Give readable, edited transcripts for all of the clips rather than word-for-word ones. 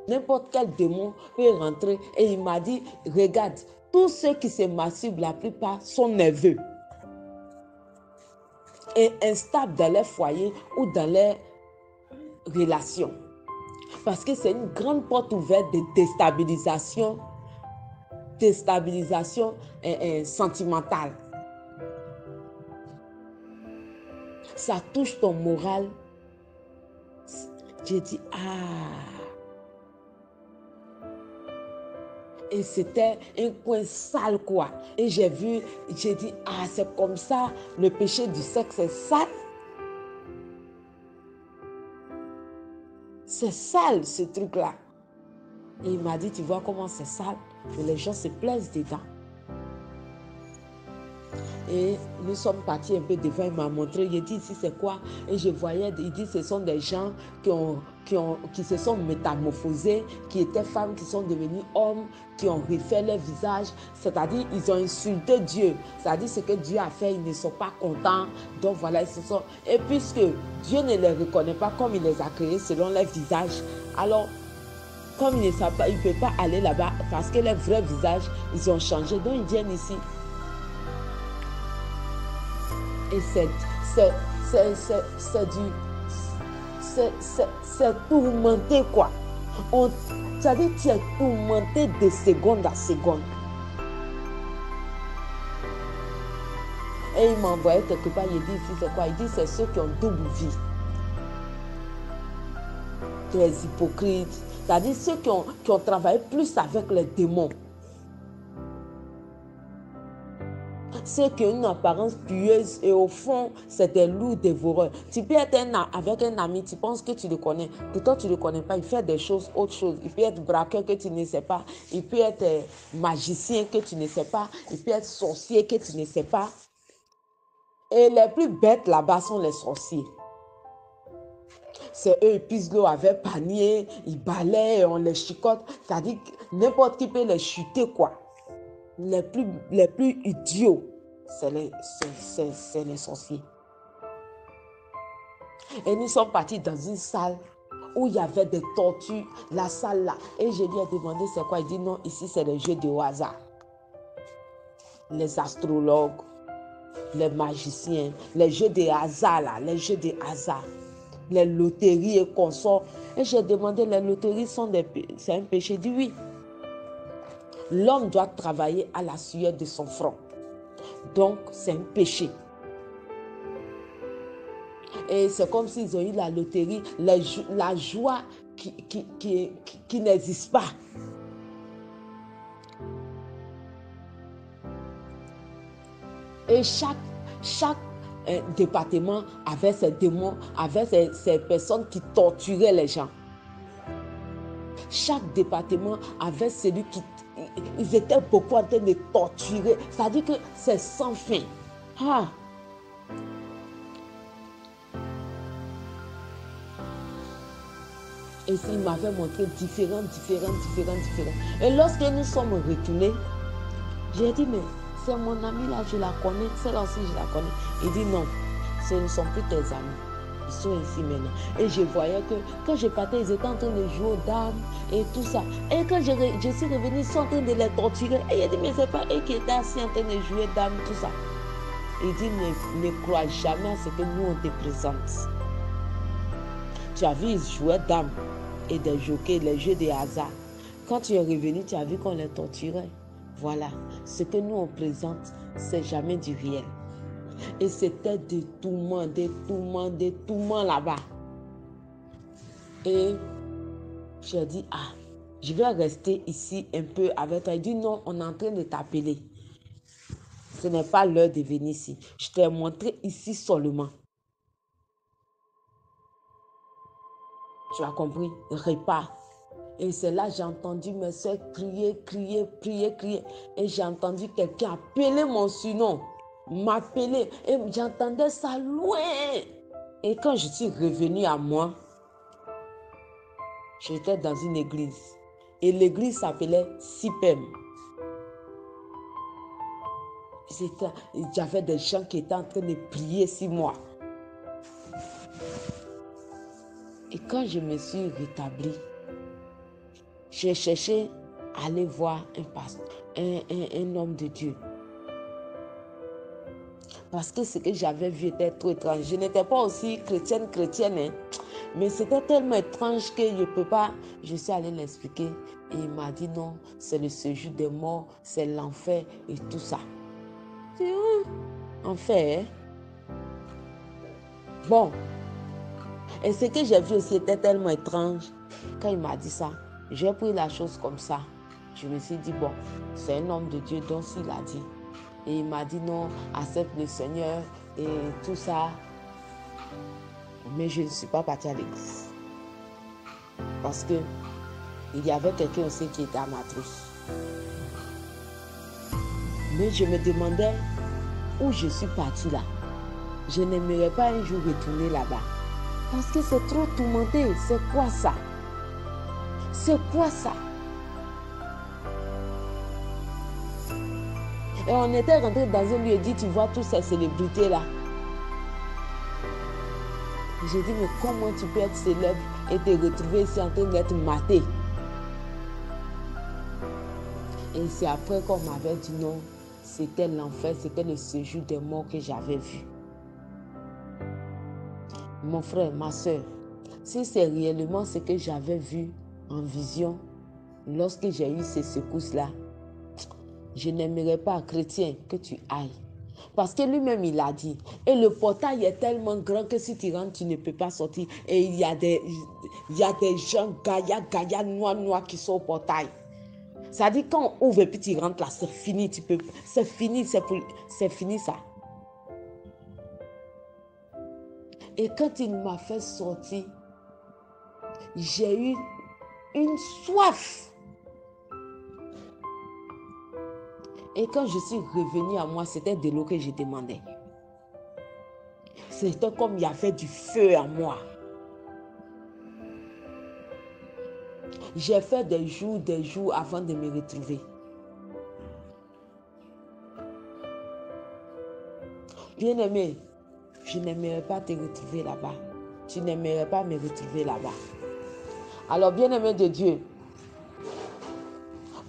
N'importe quel démon peut rentrer. Et il m'a dit, regarde, tous ceux qui se masturbent, la plupart sont nerveux et instables dans leur foyer ou dans leurs relations. Parce que c'est une grande porte ouverte de déstabilisation sentimentale. Ça touche ton moral. J'ai dit, Et c'était un coin sale, quoi. Et j'ai dit, c'est comme ça, le péché du sexe est sale. C'est sale, ce truc-là. Et il m'a dit, tu vois comment c'est sale? Et les gens se plaisent dedans. Et nous sommes partis un peu devant, il m'a montré, il dit ici c'est quoi? Et je voyais, il dit ce sont des gens qui se sont métamorphosés, qui étaient femmes, qui sont devenus hommes, qui ont refait leur visage, c'est-à-dire ils ont insulté Dieu, c'est-à-dire ce que Dieu a fait, ils ne sont pas contents, donc voilà, ils se sont... Et puisque Dieu ne les reconnaît pas comme il les a créés selon leur visage, alors comme ils ne savent pas, ils ne peuvent pas aller là-bas parce que leur vrai visage, ils ont changé, donc ils viennent ici. Et c'est tourmenté, quoi. Ça dit, tu es tourmenté de seconde à seconde. Et il m'a envoyé quelque part, il dit ici, c'est quoi? Il dit, c'est ceux qui ont double vie. Les hypocrites, c'est-à-dire ceux qui ont travaillé plus avec les démons. Ceux qui ont une apparence pieuse et au fond, c'est des loups dévoreurs. Tu peux être avec un ami, tu penses que tu le connais. Pourtant, tu ne le connais pas. Il fait des choses, autre chose. Il peut être braqueur que tu ne sais pas. Il peut être magicien que tu ne sais pas. Il peut être sorcier que tu ne sais pas. Et les plus bêtes là-bas sont les sorciers. C'est eux, ils pisent l'eau avec panier, ils balayent, on les chicote. C'est-à-dire que n'importe qui peut les chuter, quoi. Les plus idiots, c'est les sorciers. Et nous sommes partis dans une salle où il y avait des tortues, la salle là. Et je lui ai demandé c'est quoi. Il dit non, ici c'est les jeux de hasard. Les astrologues, les magiciens, les jeux de hasard là, les jeux de hasard, les loteries et consorts. Et j'ai demandé, les loteries c'est un péché? Il dit oui. L'homme doit travailler à la sueur de son front. Donc, c'est un péché. Et c'est comme s'ils ont eu la loterie, la joie qui n'existe pas. Et chaque département avait ses démons, avait ses personnes qui torturaient les gens. Chaque département avait celui qui... Ils étaient beaucoup en train de torturer. C'est-à-dire que c'est sans fin. Et il m'avait montré différents. Et lorsque nous sommes retournés, j'ai dit, mais c'est mon ami là, je la connais. Celle-là aussi, je la connais. Il dit, non, ce ne sont plus tes amis. Ils sont ici maintenant. Et je voyais que quand je partais, ils étaient en train de jouer aux dames et tout ça. Et quand je suis revenue, ils sont en train de les torturer. Et il a dit, mais c'est pas eux qui étaient assis en train de jouer aux dames, tout ça. Il dit, ne crois jamais à ce que nous on te présente. Tu as vu, ils jouaient dames et des jockeys, les jeux de hasard. Quand tu es revenu, tu as vu qu'on les torturait. Voilà, ce que nous on présente, c'est jamais du réel. Et c'était des tourments là-bas. Et j'ai dit, je vais rester ici un peu avec toi. Il dit, non, on est en train de t'appeler. Ce n'est pas l'heure de venir ici. Je t'ai montré ici seulement. Tu as compris? Repas. Et c'est là que j'ai entendu mes soeurs crier. Et j'ai entendu quelqu'un appeler mon surnom. M'appeler. Et j'entendais ça loin. Et quand je suis revenue à moi, j'étais dans une église. Et l'église s'appelait Sipem. J'avais des gens qui étaient en train de prier sur moi. Et quand je me suis rétablie, j'ai cherché à aller voir un homme de Dieu. Parce que ce que j'avais vu était trop étrange. Je n'étais pas aussi chrétienne, hein, mais c'était tellement étrange que je ne peux pas. Je suis allée l'expliquer et il m'a dit non, c'est le séjour des morts, c'est l'enfer et tout ça. Je dis, enfer, hein? Bon, et ce que j'ai vu aussi était tellement étrange. Quand il m'a dit ça, j'ai pris la chose comme ça. Je me suis dit, bon, c'est un homme de Dieu, donc s'il a dit. Et il m'a dit non, accepte le Seigneur et tout ça. Mais je ne suis pas partie à l'église. Parce que il y avait quelqu'un aussi qui était amatrice. Mais je me demandais où je suis partie là. Je n'aimerais pas un jour retourner là-bas. Parce que c'est trop tourmenté. C'est quoi ça? C'est quoi ça? Et on était rentré dans un lieu et dit, tu vois toutes ces célébrités là. J'ai dit, mais comment tu peux être célèbre et te retrouver ici en train d'être maté? Et c'est après qu'on m'avait dit non, c'était l'enfer, c'était le séjour des morts que j'avais vu. Mon frère, ma soeur, si c'est réellement ce que j'avais vu en vision, lorsque j'ai eu ces secousses-là, je n'aimerais pas, chrétien, que tu ailles. Parce que lui-même, il a dit. Et le portail est tellement grand que si tu rentres, tu ne peux pas sortir. Et il y a des gens gaillards, noirs qui sont au portail. Ça dit quand on ouvre et puis tu rentres là, c'est fini. C'est fini, c'est fini ça. Et quand il m'a fait sortir, j'ai eu une soif. Et quand je suis revenue à moi, c'était de l'eau que je demandais. C'était comme il y avait du feu en moi. J'ai fait des jours avant de me retrouver. Bien-aimé, je n'aimerais pas te retrouver là-bas. Tu n'aimerais pas me retrouver là-bas. Alors, bien-aimé de Dieu,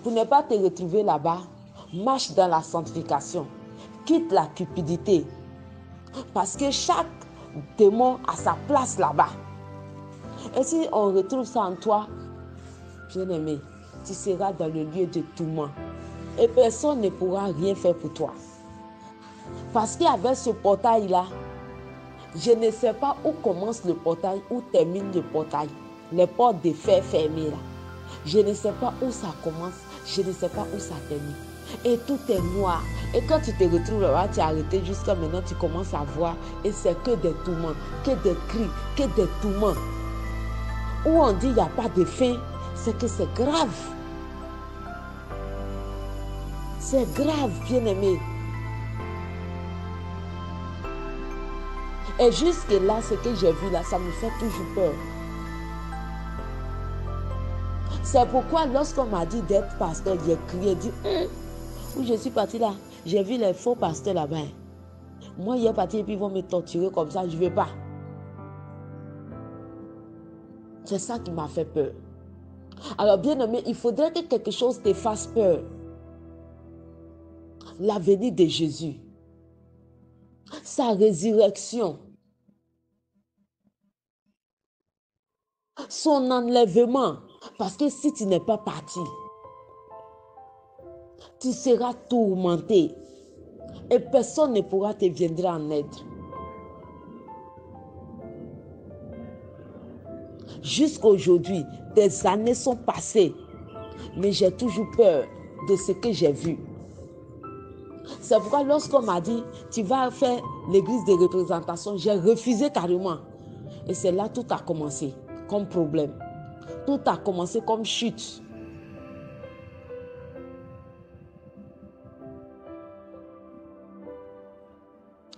pour ne pas te retrouver là-bas, marche dans la sanctification. Quitte la cupidité. Parce que chaque démon a sa place là-bas. Et si on retrouve ça en toi, bien-aimé, tu seras dans le lieu de tourment. Et personne ne pourra rien faire pour toi. Parce qu'avec ce portail-là, je ne sais pas où commence le portail, où termine le portail. Les portes de fer fermées là. Je ne sais pas où ça commence, je ne sais pas où ça termine. Et tout est noir. Et quand tu te retrouves là, tu es arrêté jusqu'à maintenant, tu commences à voir. Et c'est que des tourments, que des cris, que des tourments. Où on dit il n'y a pas de fin, c'est que c'est grave. C'est grave, bien-aimé. Et jusque-là, ce que j'ai vu là, ça me fait toujours peur. C'est pourquoi lorsqu'on m'a dit d'être pasteur, j'ai crié, dit, où je suis parti là, j'ai vu les faux pasteurs là-bas. Moi, il est parti et puis ils vont me torturer comme ça, je ne veux pas. C'est ça qui m'a fait peur. Alors, bien-aimé, il faudrait que quelque chose te fasse peur. La venue de Jésus. Sa résurrection. Son enlèvement. Parce que si tu n'es pas parti, tu seras tourmenté. Et personne ne pourra te venir en aide. Jusqu'à aujourd'hui, des années sont passées. Mais j'ai toujours peur de ce que j'ai vu. C'est pourquoi lorsqu'on m'a dit, tu vas faire l'église de représentation, j'ai refusé carrément. Et c'est là tout a commencé comme problème. Tout a commencé comme chute.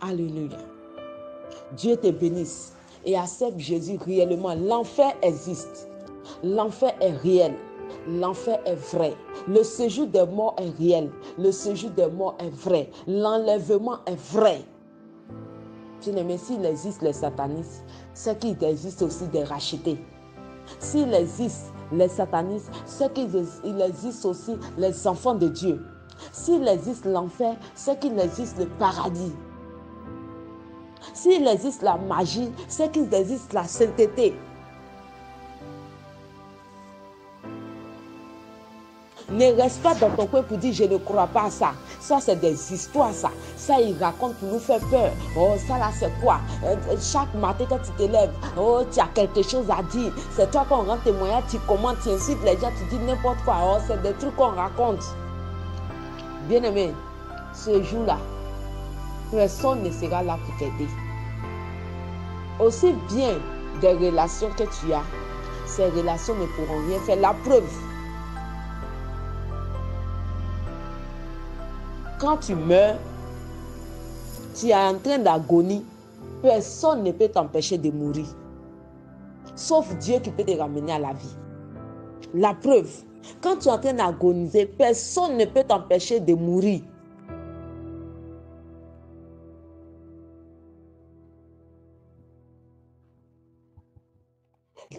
Alléluia. Dieu te bénisse et accepte Jésus réellement. L'enfer existe. L'enfer est réel. L'enfer est vrai. Le séjour des morts est réel. Le séjour des morts est vrai. L'enlèvement est vrai. Bien-aimé, s'il existe les satanistes, c'est qu'il existe aussi des rachetés. S'il existe les satanistes, c'est qu'il existe aussi les enfants de Dieu. S'il existe l'enfer, c'est qu'il existe le paradis. S'il existe la magie, c'est qu'il existe la sainteté. Ne reste pas dans ton coin pour dire je ne crois pas à ça. Ça, c'est des histoires, ça. Ça, ils racontent pour nous faire peur. Oh, ça là, c'est quoi? Chaque matin, quand tu te lèves, oh, tu as quelque chose à dire. C'est toi qu'on rend témoignage, tu commentes, tu incites les gens, tu dis n'importe quoi. Oh, c'est des trucs qu'on raconte. Bien-aimé, ce jour-là, personne ne sera là pour t'aider. Aussi bien des relations que tu as, ces relations ne pourront rien faire. La preuve, quand tu meurs, tu es en train d'agonie, personne ne peut t'empêcher de mourir. Sauf Dieu qui peut te ramener à la vie. La preuve, quand tu es en train d'agoniser, personne ne peut t'empêcher de mourir.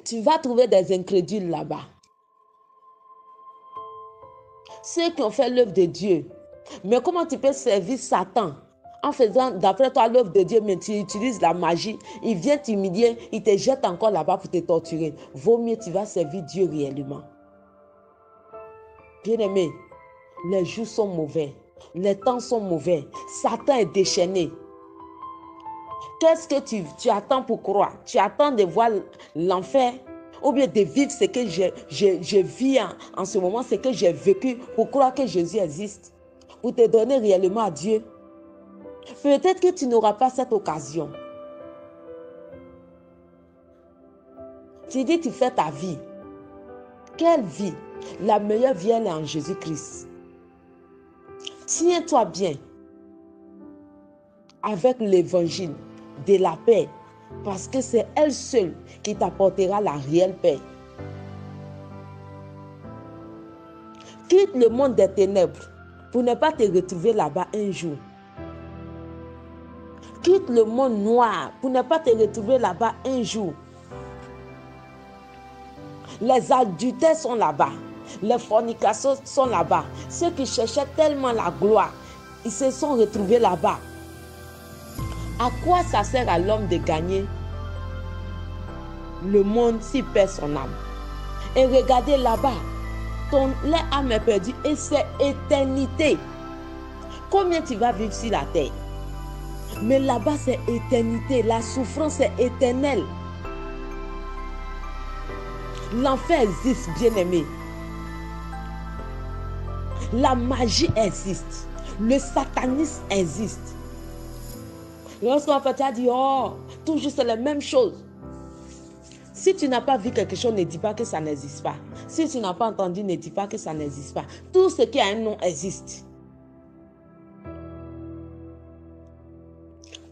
Tu vas trouver des incrédules là-bas. Ceux qui ont fait l'œuvre de Dieu. Mais comment tu peux servir Satan en faisant d'après toi l'œuvre de Dieu, mais tu utilises la magie, il vient t'humilier, il te jette encore là-bas pour te torturer. Vaut mieux tu vas servir Dieu réellement. Bien-aimé, les jours sont mauvais, les temps sont mauvais, Satan est déchaîné. Qu'est-ce que tu attends pour croire? Tu attends de voir l'enfer ou bien de vivre ce que je vis en ce moment, ce que j'ai vécu pour croire que Jésus existe, pour te donner réellement à Dieu? Peut-être que tu n'auras pas cette occasion. Tu dis tu fais ta vie. Quelle vie? La meilleure vie, elle est en Jésus-Christ. Tiens-toi bien avec l'évangile de la paix, parce que c'est elle seule qui t'apportera la réelle paix. Quitte le monde des ténèbres pour ne pas te retrouver là-bas un jour. Quitte le monde noir pour ne pas te retrouver là-bas un jour. Les adultères sont là-bas. Les fornications sont là-bas. Ceux qui cherchaient tellement la gloire, ils se sont retrouvés là-bas. À quoi ça sert à l'homme de gagner le monde s'il perd son âme? Et regardez là-bas, ton âme est perdue et c'est éternité. Combien tu vas vivre sur la terre? Mais là-bas c'est éternité, la souffrance est éternelle. L'enfer existe, bien-aimé. La magie existe. Le satanisme existe. Lorsqu'on fait, tu as dit, oh, toujours c'est la même chose. Si tu n'as pas vu quelque chose, ne dis pas que ça n'existe pas. Si tu n'as pas entendu, ne dis pas que ça n'existe pas. Tout ce qui a un nom existe.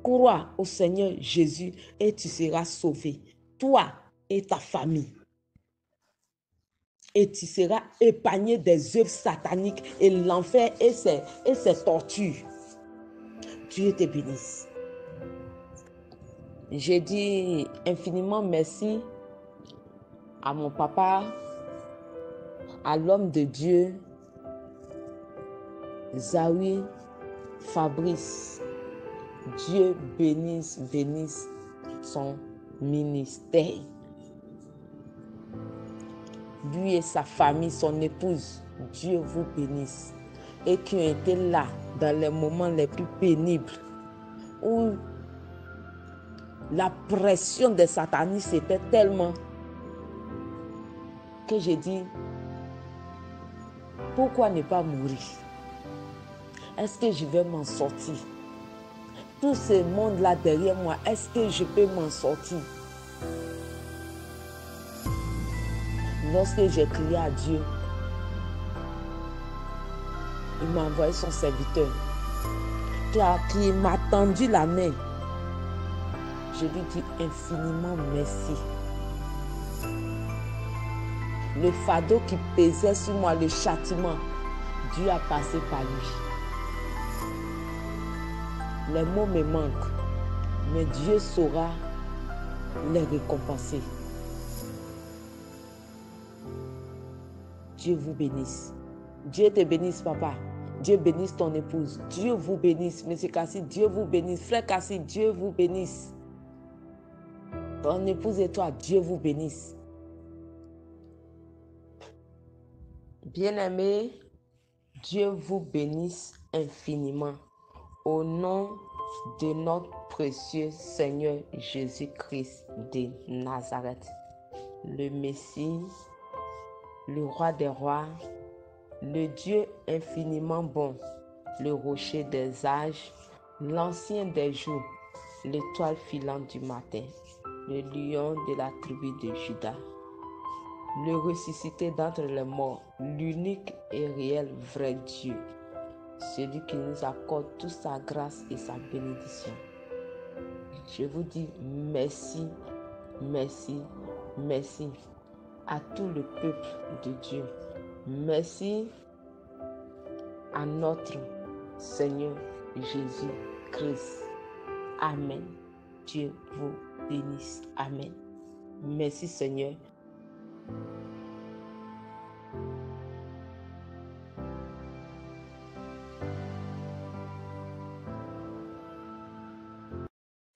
Crois au Seigneur Jésus et tu seras sauvé. Toi et ta famille. Et tu seras épargné des œuvres sataniques et l'enfer et ses tortures. Dieu te bénisse. J'ai dit infiniment merci à mon papa, à l'homme de Dieu, Zawi Fabrice. Dieu bénisse son ministère. Lui et sa famille, son épouse, Dieu vous bénisse. Et qui ont été là dans les moments les plus pénibles où la pression des satanistes était tellement que j'ai dit, pourquoi ne pas mourir? Est-ce que je vais m'en sortir? Tout ce monde-là derrière moi, est-ce que je peux m'en sortir? Lorsque j'ai crié à Dieu, il m'a envoyé son serviteur qui m'a tendu la main. Je lui dis infiniment merci. Le fardeau qui pesait sur moi, le châtiment, Dieu a passé par lui. Les mots me manquent, mais Dieu saura les récompenser. Dieu vous bénisse. Dieu te bénisse, papa. Dieu bénisse ton épouse. Dieu vous bénisse. Monsieur Cassie, Dieu vous bénisse. Frère Cassie, Dieu vous bénisse. Ton épouse et toi, Dieu vous bénisse. Bien-aimés, Dieu vous bénisse infiniment. Au nom de notre précieux Seigneur Jésus-Christ de Nazareth, le Messie, le roi des rois, le Dieu infiniment bon, le rocher des âges, l'ancien des jours, l'étoile filante du matin, le lion de la tribu de Juda, le ressuscité d'entre les morts, l'unique et réel vrai Dieu, celui qui nous accorde toute sa grâce et sa bénédiction. Je vous dis merci, merci, merci à tout le peuple de Dieu. Merci à notre Seigneur Jésus-Christ. Amen. Dieu vous bénisse. Amen. Merci Seigneur.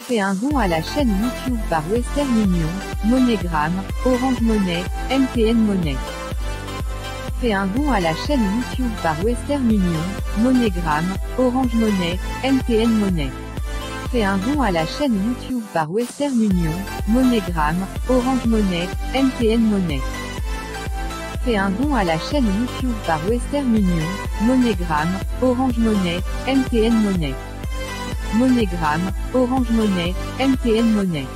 Fais un don à la chaîne YouTube par Western Union, MoneyGram, Orange Money, MTN Money. Fais un don à la chaîne YouTube par Western Union, MoneyGram, Orange Money, MTN Money. Fais un don à la chaîne YouTube par Western Union, MoneyGram, Orange Money, MTN Money. Fais un don à la chaîne YouTube par Western Union, MoneyGram, Orange Money, MTN Money. MoneyGram, Orange Money, MTN Money.